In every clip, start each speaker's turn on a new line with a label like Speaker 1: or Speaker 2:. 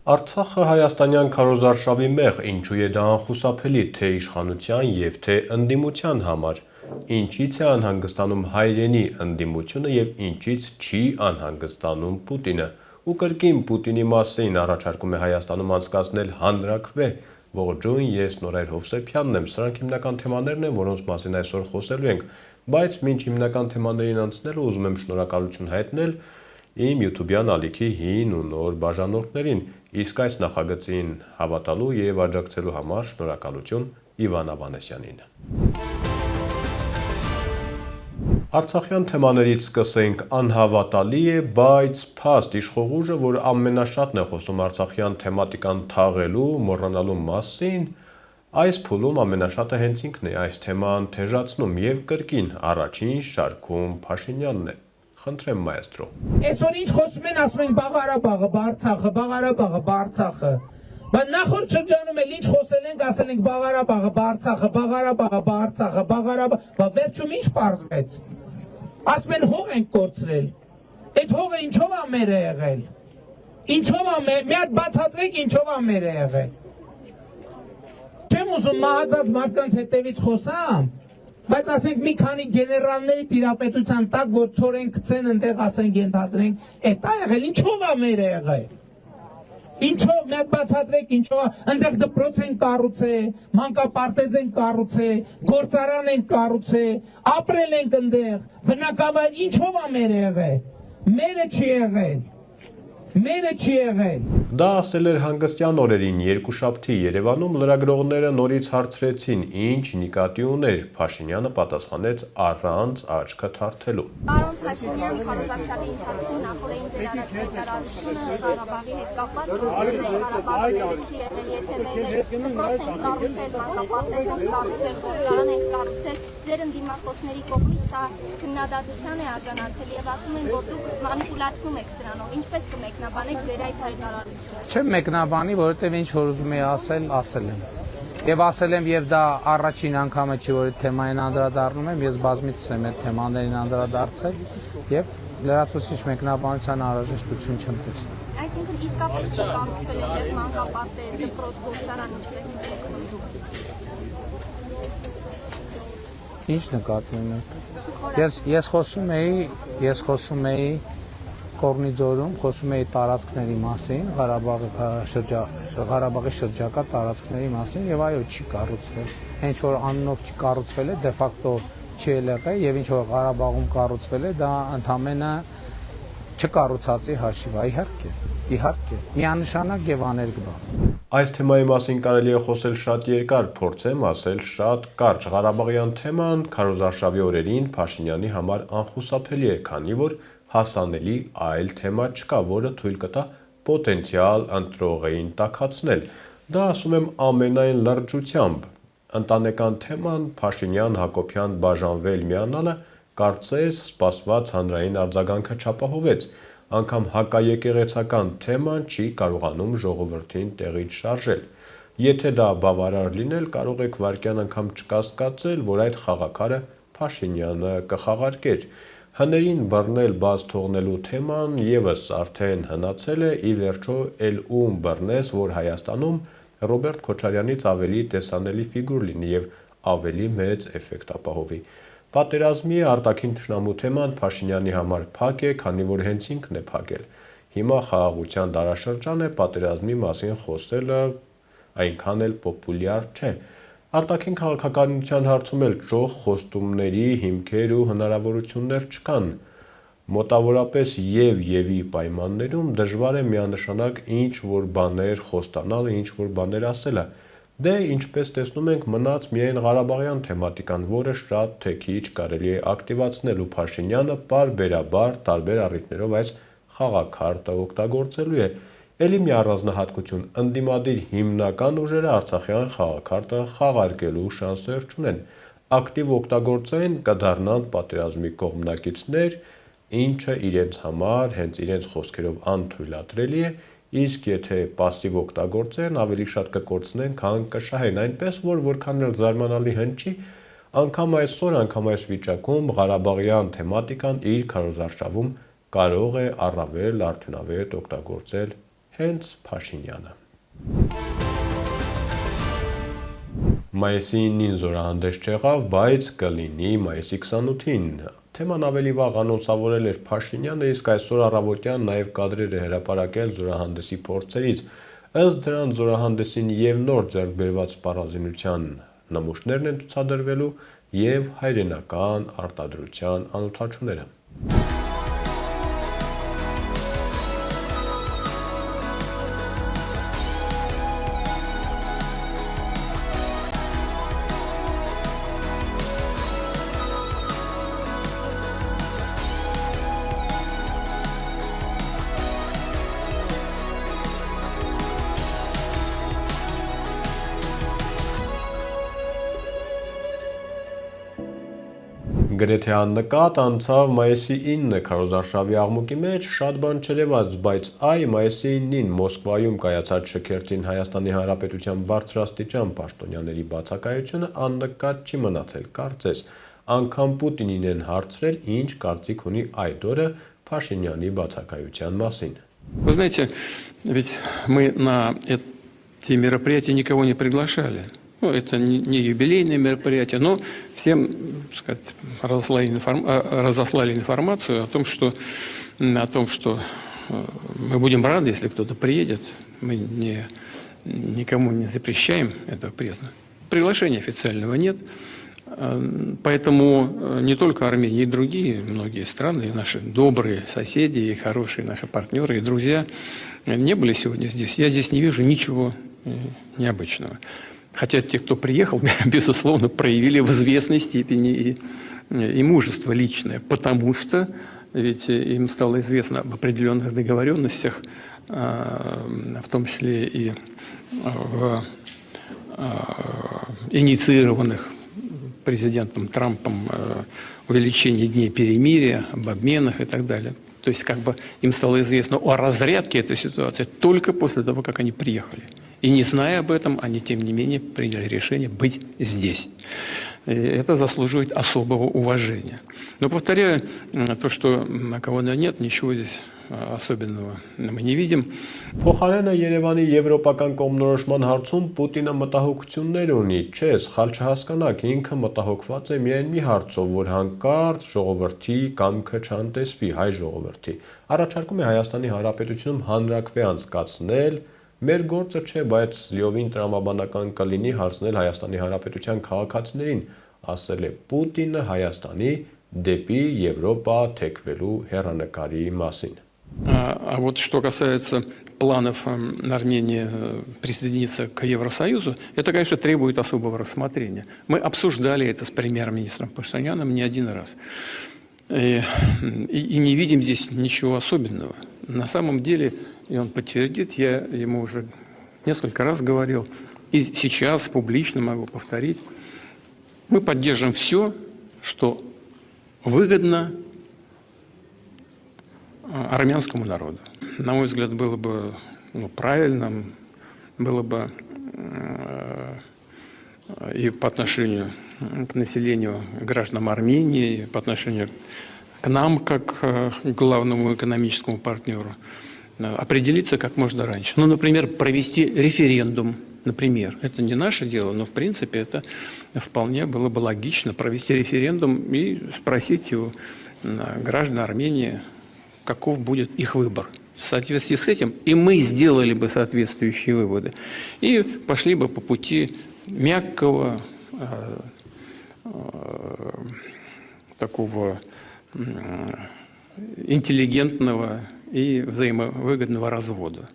Speaker 1: Արցախը հայաստանյան քարոզարշավի մեղ, ինչու է դա անխուսափելի թե իշխանության և թե ընդդիմության համար, ինչից է անհանգստանում հայրենի ընդդիմությունը և ինչից չի անհանգստանում Պուտինը, ու կրկին Պուտինի մասին առաջարկում է Հայաստանում անցկացնել հանրաքվե, ողջույն, ես Նորայր Հովսեփյանն եմ, սրանք հիմնական թեմաներն են, որոնց մասին այսօր խոսելու ենք, բայց մինչ հիմնական թեմաներին անցնելը ուզում եմ շնորհակալություն հայտնել իմ յութուբյան ալիքի հին ու նոր բաժանորդներին, իսկ այս նախագծին հավատալու և աջակցելու համար շնորհակալություն Իվան Ավանեսյանին։ Արցախյան թեմաներից սկսենք, անհավատալի է, բայց փաստ իշխող ուժը, որ ամենաշատն է խոսում արցախյան թեմատիկան թաղելու, մոռանալու մասին, այս փուլում ամենաշատը հենց ինքն է այս թեման թեժացնում և կրկին առաջին շարքում Փաշինյանն է։ Խնդրեմ մայստրո։
Speaker 2: Այսօր ինչ խոսում են, ասում են Ղարաբաղը, Արցախը։ Բայց նախորդ շրջանում էլ ինչ խոսել ենք, ասել ենք Ղարաբաղը, Արցախը, բա վերջում ինչ պարզվեց։ Ասում են հող ենք կորցրել։ Այդ հողը ինչով է մերը եղել։ Ինչով է մի հատ բացատրեք ինչով է մերը եղել։ Չեմ ուզում մահացած մարդկանց հետևից խոսամ, բայց ասենք մի քանի գեներալների տիրապետության տակ, որ ցորեն գցեն ընդեղ ասենք ենթադրենք, էդ է եղել, ինչով է մերը եղել։ Ինչով, մի հատ բացատրեք ինչով, ընդեղ դպրոց են կառուցել, մանկապարտեզ են կառուցել, գործարան են կառուցել, ապրել ենք ընդեղ, բնակավայր, ինչով է մերը եղել։ Մերը չի եղել։
Speaker 1: Դա ասել էր հանգստյան օրերին երկուշաբթի Երևանում լրագրողները նորից հարցրեցին, ինչ նկատի ուներ, Փաշինյանը պատասխանեց առանց աչքը թարթելու։
Speaker 3: Պարոն Փաշինյան, քարոզարշավի ընթացքում նախորդին ձեր առաջ հայտարարությունը Ղարաբաղի հետ կապված Ղարաբաղը չի եղել, եթե մեր դպրոց են կառուցել, մանկապարտեզ են կառուցել, գործարան են կառուցել, ձեր ընդդիմախոսների կողմից սա քննադատության է արժանացել եւ ասում են, որ դուք մանիպուլացնում եք սրանով, ինչպես կմեկնաբանեք ձեր այդ հայտարարությունը։
Speaker 2: Չեմ մեկնաբանի, որովհետեւ ինչ որ ուզում եմ ասել եմ։ Եվ ասել եմ, եւ դա առաջին անգամը չի, որ այդ թեմային անդրադառնում եմ, ես բազմիցս եմ այդ թեմաներին անդրադարձել եւ լրացուցիչ մեկնաբանության անհրաժեշտություն չեմ տեսնում։
Speaker 3: Այսինքն իսկապես չկառուցվել է դեռ մանկապարտեզ, դպրոց, գործարան, ինչպես եք խնդրում։
Speaker 2: Ինչ նկատի ունեք։ Ես խոսում էի Կորնիձորում, խոսում էի տարածքների մասին, Ղարաբաղի շրջակա տարածքների մասին եւ այո, չի կառուցվել։ Ինչ որ անունով չի կառուցվել է, դե ֆակտո չի եղել եւ ինչ որ Ղարաբաղում կառուցվել է, դա ընդամենը չկառուցածի հաշիվ է, իհարկե, միանշանակ եւ աներկբա։
Speaker 1: Այս թեմայի մասին կարելի է խոսել շատ երկար, փորձեմ ասել շատ կարճ։ Ղարաբաղյան թեման քարոզարշավի օրերին Փաշինյանի համար անխուսափելի է, քանի որ հասանելի այլ թեմա չկա, որը թույլ կտա պոտենցիալ ընտրողային տաքացնել։ Դա ասում եմ ամենայն լրջությամբ։ Ընտանեկան թեման Փաշինյան-Հակոբյան բաժանվել միանալը կարծես սպասված հանրային արձագանքը չապահովեց, անգամ հակաեկեղեցական թեման չի կարողանում ժողովրդին տեղից շարժել։ Եթե դա բավարար լինել, կարող եք վայրկյան անգամ չկասկածել, որ այդ խաղաքարը Փաշինյանը կխաղարկեր։ Հներին բռնել բաց թողնելու թեման եւս արդեն հնացել է, ի վերջո էլ ում բռնես, որ Հայաստանում Ռոբերտ Քոչարյանից ավելի տեսանելի ֆիգուր լինի եւ ավելի մեծ էֆեկտ ապահովի։ Պատերազմի արտաքին թշնամու թեման Փաշինյանի համար փակ է, քանի որ հենց ինքն է փակել։ Հիմա խաղաղության դարաշրջան է, պատերազմի մասին խոսելը այնքան էլ պոպուլյար չէ։ Արտաքին քաղաքականության հարցում էլ ճոխ խոստումների հիմքեր ու հնարավորություններ չկան։ Մոտավորապես եւի պայմաններում դժվար է միանշանակ ինչ որ բաներ խոստանալը, ինչ որ բաներ ասելը։ Դե ինչպես տեսնում ենք, մնաց միայն Ղարաբաղյան թեմատիկան, որը շատ թե քիչ կարելի է ակտիվացնել ու Փաշինյանը պարբերաբար տարբեր առիթներով այս խաղաքարտը օգտագործելու է։ Էլի մի առանձնահատկություն, ընդդիմադիր հիմնական ուժերը Արցախյան խաղաքարտը խաղարկելու շանսեր չունեն։ Ակտիվ օգտագործեն, կդառնան պատերազմի կողմնակիցներ, ինչը իրենց համար հենց իրենց խոսքերով անթույլատրելի է, իսկ եթե պասիվ օգտագործեն, ավելի շատ կկորցնեն, քան կշահեն, այնպես որ որքան էլ զարմանալի հնչի, անգամ այսօր, անգամ այս վիճակում Ղարաբաղյան թեմատիկան իր քարոզարշավում կարող է առավել արդյունավետ օգտագործել հենց Փաշինյանը։ Մայիսի 9-ին զորահանդես չեղավ, բայց կլինի մայիսի 28-ին։ Թեման ավելի վաղ անոնսավորել էր Փաշինյանը, իսկ այսօր առավոտյան նաև կադրեր է հրապարակել զորահանդեսի փորձերից։ Ըստ դրան զորահանդեսին և նոր ձեռք բերված սպառազինության նմուշներն են ցուցադրվելու և հայրենական արտադրության անօդաչուները։ Գրեթե աննկատ անցավ մայիսի 9-ը քարոզարշավի աղմուկի մեջ, շատ բան չերևաց, բայց մայիսի 9-ին Մոսկվայում կայացած շքերթին Հայաստանի Հանրապետության բարձրաստիճան պաշտոնյաների բացակայությունը աննկատ չի մնացել, կարծես, անգամ Պուտինին են հարցրել, ինչ կարծիք ունի այդ օրը Փաշինյանի բացակայության մասին։
Speaker 4: Вы знаете, ведь мы на эти мероприятия никого не приглашали. Ну, это не юбилейное мероприятие, но всем, так сказать, разослали информацию о том, что мы будем рады, если кто-то приедет. Мы никому не запрещаем этого приезда. Приглашения официального нет. Поэтому не только Армения, и другие многие страны, и наши добрые соседи, и хорошие наши партнеры, и друзья не были сегодня здесь. Я здесь не вижу ничего необычного. Хотя те, кто приехал, безусловно, проявили в известной степени и мужество личное, потому что ведь им стало известно об определенных договоренностях, в том числе и в инициированных президентом Трампом увеличении дней перемирия, об обменах и так далее. То есть как бы им стало известно о разрядке этой ситуации только после того, как они приехали. И не зная об этом, они, тем не менее, приняли решение быть здесь. И это заслуживает особого уважения. Но повторяю, то, что на кого-то нет, ничего здесь особенного мы не видим.
Speaker 1: Փոխարենը Երևանի եվրոպական կողմնորոշման հարցում Պուտինը մտահոգություններ ունի, չէ, սխալ չհասկանաք, ինքը մտահոգված է միայն մի հարցով, որ հանկարծ ժողովրդի կամքը չանտեսվի, հայ ժողովրդի։ Առաջարկում է Հայաստանի Հանրապետությունում հանրաքվե անցկացնել, մեր գործը չէ, բայց լիովին տրամաբանական կլինի հարցնել Հայաստանի Հանրապետության քաղաքացիներին, ասել է Պուտինը Հայաստանի դեպի Եվրոպա թեքվելու հեռանկարի մասին։
Speaker 4: А вот что касается планов Армении присоединиться к Евросоюзу, это, конечно, требует особого рассмотрения. Мы обсуждали это с премьер-министром Пашиняном не один раз. И не видим здесь ничего особенного. На самом деле, и он подтвердит, я ему уже несколько раз говорил, и сейчас публично могу повторить, мы поддержим все, что выгодно армянскому народу. На мой взгляд, было бы правильным, было бы и по отношению к населению, гражданам Армении, и по отношению к нам, как к главному экономическому партнеру, определиться как можно раньше. Ну, например, провести референдум. Например, это не наше дело, но в принципе это вполне было бы логично провести референдум и спросить у граждан Армении, каков будет их выбор. В соответствии с этим и мы сделали бы соответствующие выводы и пошли бы по пути мягкого, такого ինտելիգենտного и взаимовыгодного развода.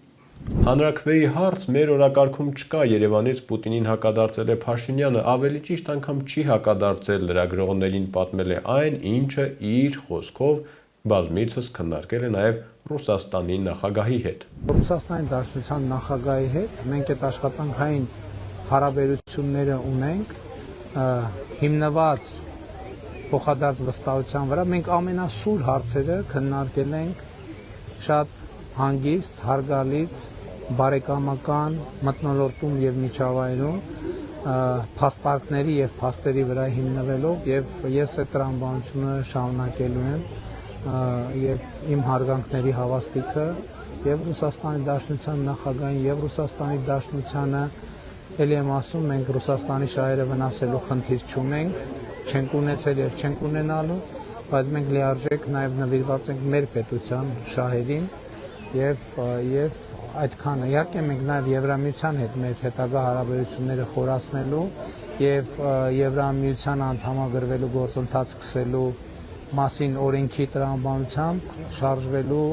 Speaker 1: Հանրաքվեի հարց մեր օրակարգում չկա, Երևանից Պուտինին հակադարձել է Փաշինյանը, ավելի ճիշտ անգամ չի հակադարձել, լրագրողներին պատմել է այն, ինչը իր խոսքով բազմիցս քննարկել է նաև Ռուսաստանի նախագահի հետ։
Speaker 5: Ռուսաստանի Դաշնության նախագահի հետ մենք այդ աշխատանքային հարաբերությունները ունենք, հիմնված փոխադարձ վստահության վրա, մենք ամենասուր հարցերը քննարկել ենք շատ հանգիստ, հարգալից, բարեկամական մթնոլորտում եւ միջավայրում, փաստարկների եւ փաստերի վրա հիմնվելով, եւ ես այդ տրամաբանությունը շարունակելու եմ եւ իմ հարգանքների հավաստիքը եւ Ռուսաստանի Դաշնության նախագահին եւ Ռուսաստանի Դաշնությանը ելի եմ ասում, մենք Ռուսաստանի շահերը վնասելու խնդիր չունենք, չենք ունեցել եւ չենք ունենալու, բայց մենք լիարժեք նաեւ նվիրված ենք մեր պետության շահերին եւ այդքանը։ Իհարկե մենք նաեւ Եվրամիության հետ մեր հետագա հարաբերությունները խորացնելու եւ Եվրամիության անդամագրվելու գործընթաց սկսելու մասին օրենքի տրամաբանությամբ շարժվելու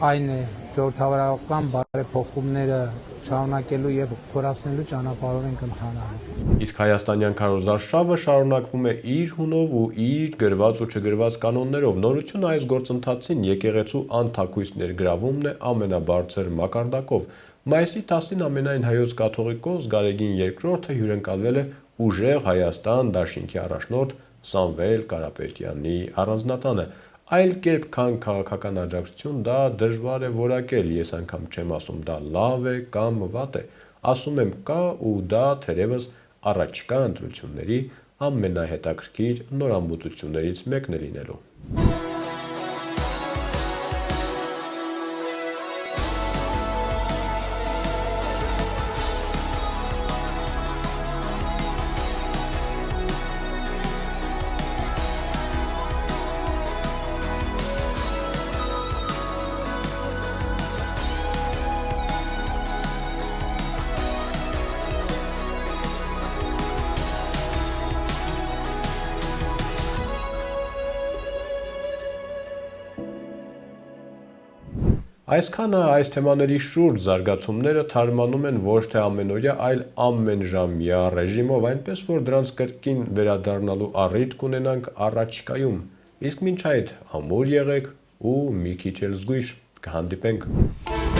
Speaker 5: այն է ժողովրդավարական բարեփոխումները շարունակելու եւ խորացնելու ճանապարհով ենք ընթանալու։
Speaker 1: Իսկ հայաստանյան քարոզարշավը շարունակվում է իր հունով ու իր գրված ու չգրված կանոններով։ Նորությունը այս գործընթացին եկեղեցու անթաքույց ներգրավումն է ամենաբարձր մակարդակով։ Մայիսի 10-ին ամենայն հայոց կաթողիկոս Գարեգին II-ը հյուրընկալվել է ուժեղ Հայաստան դաշինքի առաջնորդ Սամվել Կարապետյանի առանձնատանը։ Այլ կերպ քան քաղաքական աջակցություն դա դժվար է որակել, ես անգամ չեմ ասում դա լավ է կամ վատ է, ասում եմ կա ու դա թերևս առաջիկա ընտրությունների ամենահետաքրքիր նորամուծություններից մեկն է լինելու։ Այսքանը այս թեմաների շուրջ զարգացումները թարմանում են ոչ թե ամենօրյա, այլ ամենժամյա ռեժիմով, այնպես որ դրանց կրկին վերադառնալու առիթ կունենանք առաջիկայում։ Իսկ մինչ այդ ամուր եղեք ու մի քիչ էլ զգույշ, կհանդիպենք։